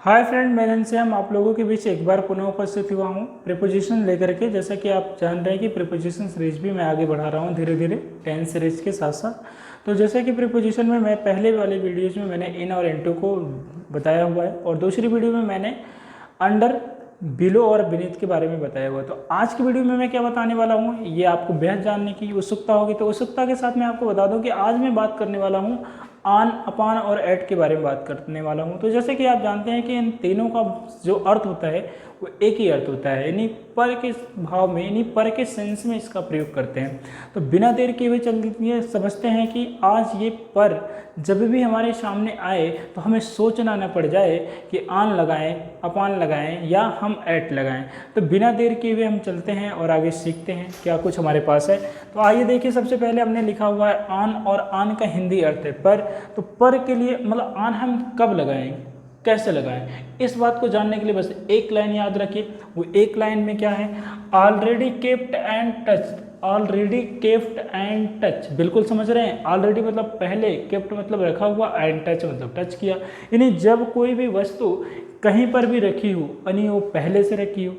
Hi friend, मैं घनश्याम आप लोगों के बीच एक बार पुनः उपस्थित हुआ हूँ प्रीपोजिशन लेकर के। जैसा कि आप जान रहे हैं कि प्रीपोजिशन सीरीज भी मैं आगे बढ़ा रहा हूँ धीरे धीरे टेंस सीरीज के साथ साथ। तो जैसे कि प्रीपोजिशन में मैं पहले वाले वीडियोज़ में मैंने इन और इनटू को बताया हुआ है और दूसरी वीडियो में मैंने अंडर, बिलो और बीनीथ के बारे में बताया हुआ है। तो आज की वीडियो में मैं क्या बताने वाला हूँ ये आपको बेहद जानने की उत्सुकता होगी। तो उत्सुकता के साथ मैं आपको बता दूँ कि आज मैं बात करने वाला हूँ आन, अपान और एट के बारे में बात करने वाला हूँ। तो जैसे कि आप जानते हैं कि इन तीनों का जो अर्थ होता है वो एक ही अर्थ होता है, यानी पर के भाव में, यानी पर के सेंस में इसका प्रयोग करते हैं। तो बिना देर किए हुए चलिए समझते हैं कि आज ये पर जब भी हमारे सामने आए तो हमें सोचना न पड़ जाए कि आन लगाएं, अपान लगाएं या हम एट लगाएं। तो बिना देर किए हुए हम चलते हैं और आगे सीखते हैं क्या कुछ हमारे पास है। तो आइए देखिए, सबसे पहले हमने लिखा हुआ है आन, और आन का हिंदी अर्थ है पर। तो पर के लिए मतलब आन हम कब लगाएं, कैसे लगाएं, इस बात को जानने के लिए बस एक लाइन याद रखिए। वो एक लाइन में क्या है, already kept and touch. Already kept and touch, बिल्कुल समझ रहे हैं। ऑलरेडी मतलब पहले, केप्ट मतलब रखा हुआ, एंड टच मतलब टच किया। यानी जब कोई भी वस्तु कहीं पर भी रखी हो, यानी वो पहले से रखी हो,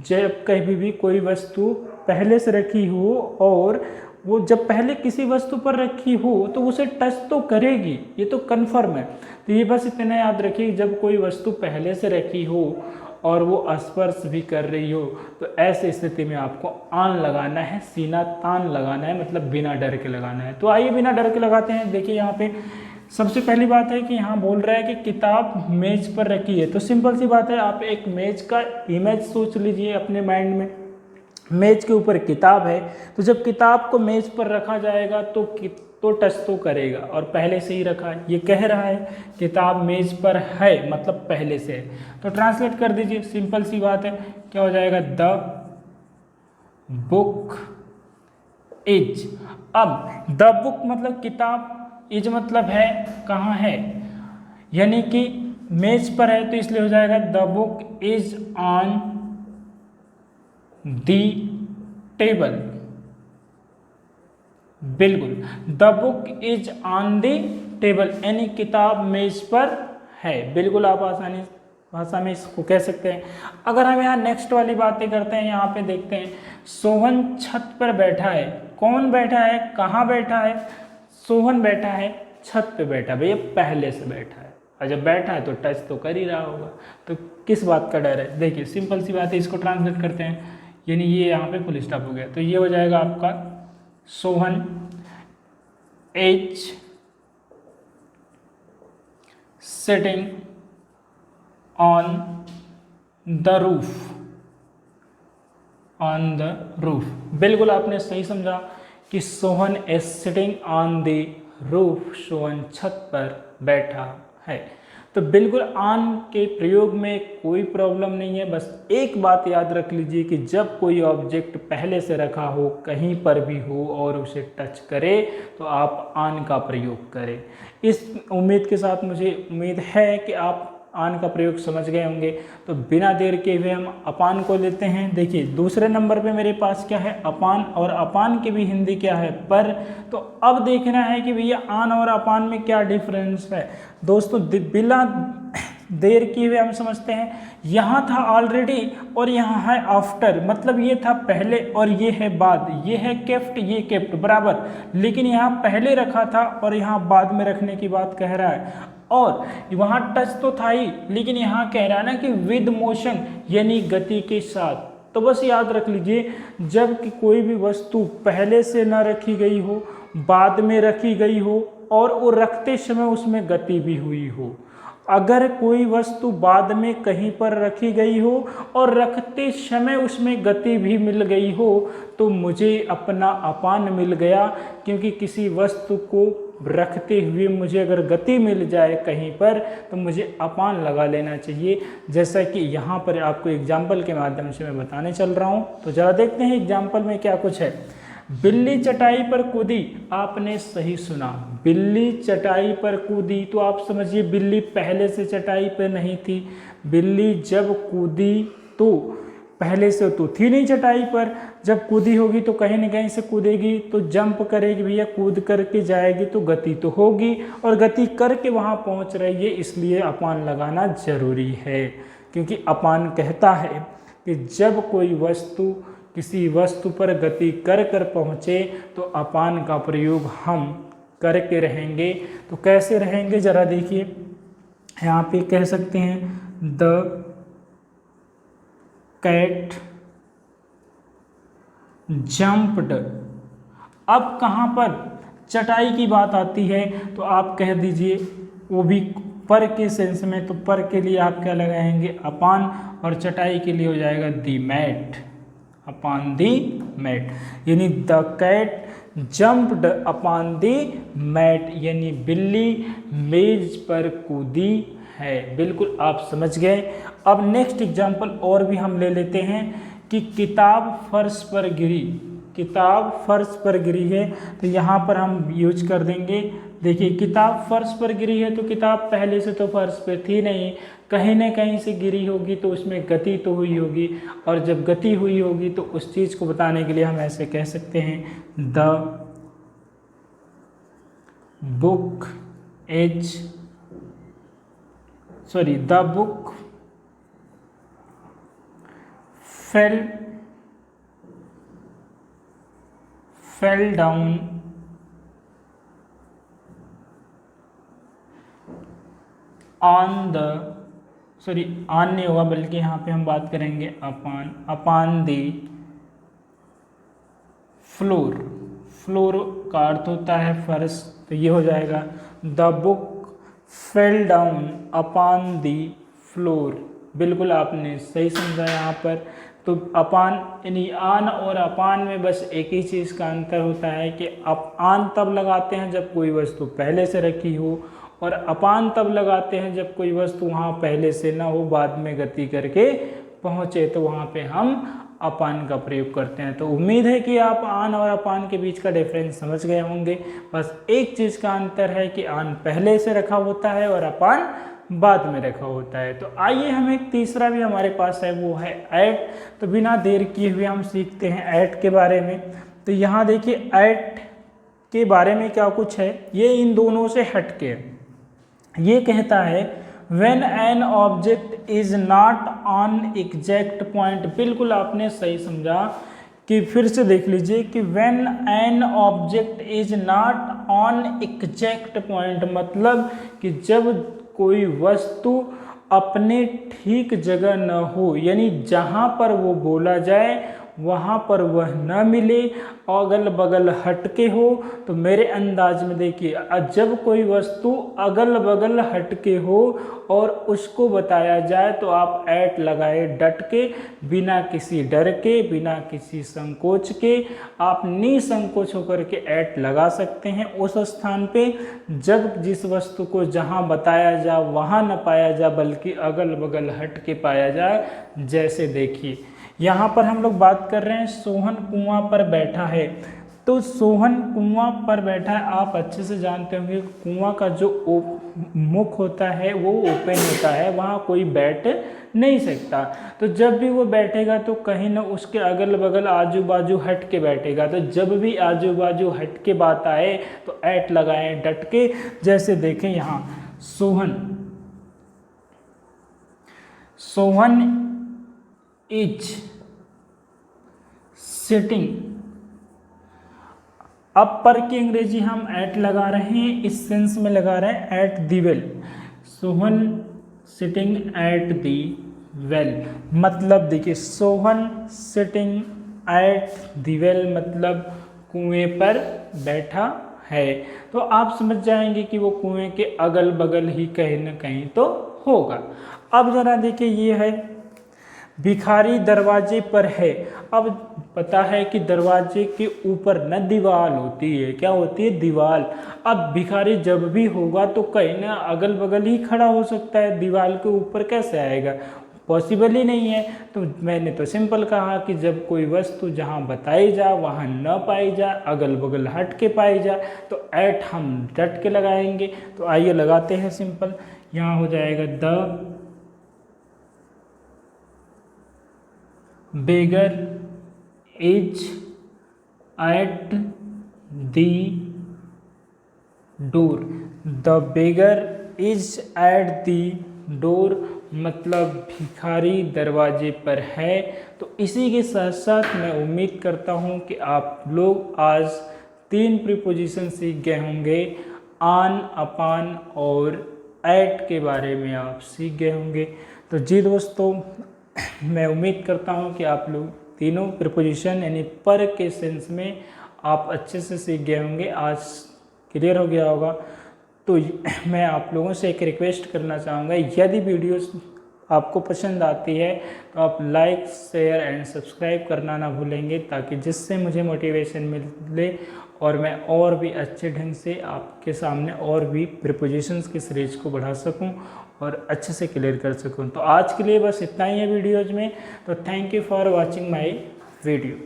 जब कहीं भी कोई वस्तु पहले से रखी हो और वो जब पहले किसी वस्तु पर रखी हो तो उसे टच तो करेगी, ये तो कन्फर्म है। तो ये बस इतना याद रखिए, जब कोई वस्तु पहले से रखी हो और वो स्पर्श भी कर रही हो तो ऐसी स्थिति में आपको आन लगाना है, सीना तान लगाना है, मतलब बिना डर के लगाना है। तो आइए बिना डर के लगाते हैं। देखिए यहाँ पे सबसे पहली बात है कि यहाँ बोल रहा है कि किताब मेज पर रखी है। तो सिंपल सी बात है, आप एक मेज का इमेज सोच लीजिए अपने माइंड में। मेज के ऊपर किताब है, तो जब किताब को मेज पर रखा जाएगा तो टच तो करेगा, और पहले से ही रखा है। ये कह रहा है किताब मेज पर है, मतलब पहले से है। तो ट्रांसलेट कर दीजिए, सिंपल सी बात है, क्या हो जाएगा, द बुक इज। अब द बुक मतलब किताब, इज मतलब है, कहाँ है, यानी कि मेज पर है, तो इसलिए हो जाएगा the book is on the table. बिल्कुल, the book is on the table, यानी किताब मेज पर है। बिल्कुल आप आसानी भाषा में इसको कह सकते हैं। अगर हम यहाँ नेक्स्ट वाली बातें करते हैं, यहाँ पे देखते हैं सोहन छत पर बैठा है। कौन बैठा है, कहाँ बैठा है, सोहन बैठा है, छत पे बैठा। भैया पहले से बैठा है, और जब बैठा है तो टच तो कर ही रहा होगा, तो किस बात का डर है। देखिए सिंपल सी बात है, इसको ट्रांसलेट करते हैं, यानी ये यहाँ पे फुल स्टॉप हो गया। तो ये हो जाएगा आपका Sohan is sitting on the roof. On the roof, बिल्कुल आपने सही समझा कि Sohan is sitting on the roof, Sohan छत पर बैठा है। तो बिल्कुल आन के प्रयोग में कोई प्रॉब्लम नहीं है। बस एक बात याद रख लीजिए कि जब कोई ऑब्जेक्ट पहले से रखा हो, कहीं पर भी हो और उसे टच करे तो आप आन का प्रयोग करें। इस उम्मीद के साथ मुझे उम्मीद है कि आप आन का प्रयोग समझ गए होंगे। तो बिना देर के हुए हम अपान को लेते हैं। देखिए दूसरे नंबर पे मेरे पास क्या है, अपान, और अपान की भी हिंदी क्या है, पर। तो अब देखना है कि भैया आन और अपान में क्या डिफरेंस है। दोस्तों बिना देर किए हुए हम समझते हैं, यहाँ था ऑलरेडी और यहाँ है आफ्टर, मतलब ये था पहले और ये है बाद। ये है केफ्ट, ये केफ्ट बराबर, लेकिन यहाँ पहले रखा था और यहाँ बाद में रखने की बात कह रहा है। और वहाँ टच तो था ही, लेकिन यहाँ कह रहा है ना कि विद मोशन, यानी गति के साथ। तो बस याद रख लीजिए, जब कि कोई भी वस्तु पहले से ना रखी गई हो, बाद में रखी गई हो और वो रखते समय उसमें गति भी हुई हो। अगर कोई वस्तु बाद में कहीं पर रखी गई हो और रखते समय उसमें गति भी मिल गई हो तो मुझे अपना अपान मिल गया, क्योंकि किसी वस्तु को रखते हुए मुझे अगर गति मिल जाए कहीं पर तो मुझे अपान लगा लेना चाहिए। जैसा कि यहाँ पर आपको एग्जाम्पल के माध्यम से मैं बताने चल रहा हूँ। तो जरा देखते हैं एग्जाम्पल में क्या कुछ है। बिल्ली चटाई पर कूदी, आपने सही सुना, बिल्ली चटाई पर कूदी। तो आप समझिए बिल्ली पहले से चटाई पर नहीं थी, बिल्ली जब कूदी तो पहले से तो थी नहीं चटाई पर, जब कूदी होगी तो कहीं ना कहीं से कूदेगी, तो जंप करेगी भैया, कूद करके जाएगी तो गति तो होगी, और गति करके वहाँ पहुँच रही है, इसलिए अपान लगाना जरूरी है। क्योंकि अपान कहता है कि जब कोई वस्तु किसी वस्तु पर गति कर कर पहुँचे तो अपान का प्रयोग हम करके रहेंगे। तो कैसे रहेंगे जरा देखिए, यहाँ पे कह सकते हैं द कैट जंप्ड। अब कहाँ पर चटाई की बात आती है तो आप कह दीजिए, वो भी पर के सेंस में, तो पर के लिए आप क्या लगाएंगे अपान, और चटाई के लिए हो जाएगा the mat, upon the mat, यानी the cat jumped upon the mat, यानी बिल्ली मेज पर कूदी है। बिल्कुल आप समझ गए। अब नेक्स्ट एग्जांपल और भी हम ले लेते हैं कि किताब फर्श पर गिरी। किताब फर्श पर गिरी है तो यहाँ पर हम यूज कर देंगे, देखिए किताब फर्श पर गिरी है तो किताब पहले से तो फर्श पे थी नहीं, कहीं न कहीं से गिरी होगी तो उसमें गति तो हुई होगी, और जब गति हुई होगी तो उस चीज़ को बताने के लिए हम ऐसे कह सकते हैं the book fell down on नहीं होगा बल्कि यहाँ पे हम बात करेंगे अपॉन दी फ्लोर का अर्थ होता है फर्श, तो ये हो जाएगा the book fell down upon the floor. बिल्कुल आपने सही समझा यहाँ पर। तो अपान यानी आन और अपान में बस एक ही चीज़ का अंतर होता है कि आन तब लगाते हैं जब कोई वस्तु पहले से रखी हो, और अपान तब लगाते हैं जब कोई वस्तु वहाँ पहले से ना हो, बाद में गति करके पहुँचे, तो वहाँ पे हम अपान का प्रयोग करते हैं। तो उम्मीद है कि आप आन और अपान के बीच का डिफरेंस समझ गए होंगे। बस एक चीज़ का अंतर है कि आन पहले से रखा होता है और अपान बाद में रखा होता है। तो आइए हम एक तीसरा भी हमारे पास है, वो है ऐट। तो बिना देर किए हुए हम सीखते हैं ऐट के बारे में। तो यहाँ देखिए ऐट के बारे में क्या कुछ है, ये इन दोनों से हटके ये कहता है when an object is not on exact point। बिल्कुल आपने सही समझा कि फिर से देख लीजिए कि when an object is not on exact point, मतलब कि जब कोई वस्तु अपने ठीक जगह न हो, यानी जहाँ पर वो बोला जाए वहाँ पर वह न मिले, अगल बगल हटके हो। तो मेरे अंदाज में देखिए, जब कोई वस्तु अगल बगल हटके हो और उसको बताया जाए तो आप ऐट लगाए डट के, बिना किसी डर के, बिना किसी संकोच के, आप निसंकोच होकर के ऐट लगा सकते हैं उस स्थान पे जब जिस वस्तु को जहाँ बताया जाए वहाँ न पाया जाए, बल्कि अगल बगल हट के पाया जाए। जैसे देखिए यहाँ पर हम लोग बात कर रहे हैं सोहन कुआं पर बैठा है। तो सोहन कुआं पर बैठा है, आप अच्छे से जानते होंगे कुआं का जो मुख होता है वो ओपन होता है, वहाँ कोई बैठ नहीं सकता। तो जब भी वो बैठेगा तो कहीं ना उसके अगल बगल आजू बाजू हट के बैठेगा। तो जब भी आजू बाजू हट के बात आए तो ऐट लगाएं डट के। जैसे देखें यहाँ सोहन इज सिटिंग। अब पर की अंग्रेजी हम एट लगा रहे हैं, इस सेंस में लगा रहे हैं at the well. Sohan sitting at the well, मतलब देखिए Sohan sitting at the well मतलब कुएं पर बैठा है। तो आप समझ जाएंगे कि वो कुएं के अगल बगल ही कहीं ना कहीं तो होगा। अब जरा देखिए ये है भिखारी दरवाजे पर है। अब पता है कि दरवाजे के ऊपर न दीवार होती है, क्या होती है दीवार। अब भिखारी जब भी होगा तो कहीं ना अगल बगल ही खड़ा हो सकता है, दीवार के ऊपर कैसे आएगा, पॉसिबल ही नहीं है। तो मैंने तो सिंपल कहा कि जब कोई वस्तु जहाँ बताई जाए वहाँ न पाई जाए, अगल बगल हट के पाई जाए, तो ऐट हम डट के लगाएंगे। तो आइए लगाते हैं सिंपल। यहाँ हो जाएगा the beggar is at the door। the beggar is at the door मतलब भिखारी दरवाजे पर है। तो इसी के साथ साथ मैं उम्मीद करता हूँ कि आप लोग आज 3 प्रीपोजिशन सीख गए होंगे। ऑन, अपॉन और एट के बारे में आप सीख गए होंगे। तो जी दोस्तों, मैं उम्मीद करता हूँ कि आप लोग तीनों प्रीपोजिशन यानी पर के सेंस में आप अच्छे से सीख गए होंगे। आज क्लियर हो गया होगा। तो मैं आप लोगों से एक रिक्वेस्ट करना चाहूँगा, यदि वीडियोस आपको पसंद आती है तो आप लाइक, शेयर एंड सब्सक्राइब करना ना भूलेंगे, ताकि जिससे मुझे मोटिवेशन मिले और मैं और भी अच्छे ढंग से आपके सामने और भी प्रीपोजिशंस की सीरीज को बढ़ा सकूं और अच्छे से क्लियर कर सकूं। तो आज के लिए बस इतना ही है वीडियोज़ में। तो thank you for watching my video.